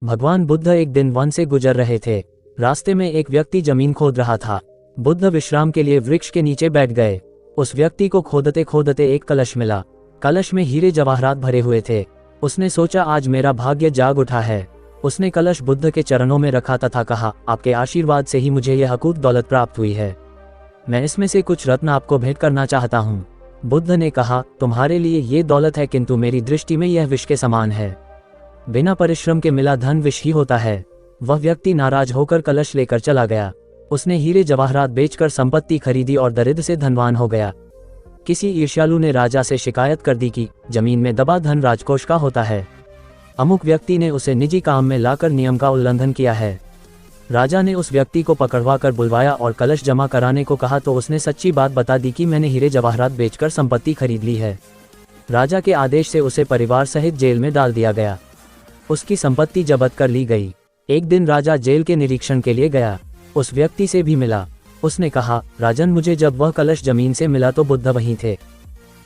भगवान बुद्ध एक दिन वन से गुजर रहे थे। रास्ते में एक व्यक्ति जमीन खोद रहा था। बुद्ध विश्राम के लिए वृक्ष के नीचे बैठ गए। उस व्यक्ति को खोदते खोदते एक कलश मिला। कलश में हीरे जवाहरात भरे हुए थे। उसने सोचा, आज मेरा भाग्य जाग उठा है। उसने कलश बुद्ध के चरणों में रखा तथा कहा, आपके आशीर्वाद से ही मुझे यह अकूत दौलत प्राप्त हुई है। मैं इसमें से कुछ रत्न आपको भेंट करना चाहता हूँ। बुद्ध ने कहा, तुम्हारे लिए ये दौलत है, किंतु मेरी दृष्टि में यह विष के समान है। बिना परिश्रम के मिला धन विष ही होता है। वह व्यक्ति नाराज होकर कलश लेकर चला गया। उसने हीरे जवाहरात बेचकर संपत्ति खरीदी और दरिद्र से धनवान हो गया। किसी ईर्ष्यालु ने राजा से शिकायत कर दी कि जमीन में दबा धन राजकोष का होता है। अमुक व्यक्ति ने उसे निजी काम में लाकर नियम का उल्लंघन किया है। राजा ने उस व्यक्ति को पकड़वा कर बुलवाया और कलश जमा कराने को कहा तो उसने सच्ची बात बता दी कि मैंने हीरे जवाहरात बेचकर संपत्ति खरीद ली है। राजा के आदेश से उसे परिवार सहित जेल में डाल दिया गया। उसकी संपत्ति जब्त कर ली गई। एक दिन राजा जेल के निरीक्षण के लिए गया। उस व्यक्ति से भी मिला। उसने कहा, राजन, मुझे जब वह कलश जमीन से मिला तो बुद्ध वहीं थे।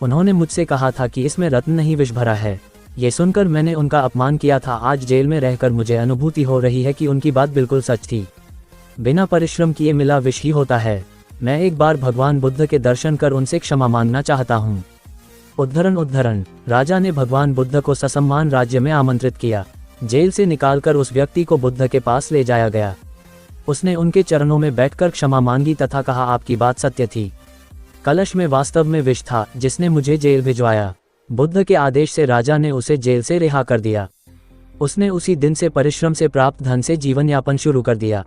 उन्होंने मुझसे कहा था कि इसमें रत्न नहीं विष भरा है। ये सुनकर मैंने उनका अपमान किया था। आज जेल में रहकर मुझे अनुभूति हो रही है कि उनकी बात बिल्कुल सच थी। बिना परिश्रम किए मिला विष ही होता है। मैं एक बार भगवान बुद्ध के दर्शन कर उनसे क्षमा मांगना चाहता हूँ। उद्धरण। राजा ने भगवान बुद्ध को ससम्मान राज्य में आमंत्रित किया। जेल से निकालकर उस व्यक्ति को बुद्ध के पास ले जाया गया। उसने उनके चरणों में बैठकर क्षमा मांगी तथा कहा, आपकी बात सत्य थी। कलश में वास्तव में विष था जिसने मुझे जेल भिजवाया। बुद्ध के आदेश से राजा ने उसे जेल से रिहा कर दिया। उसने उसी दिन से परिश्रम से प्राप्त धन से जीवन यापन शुरू कर दिया।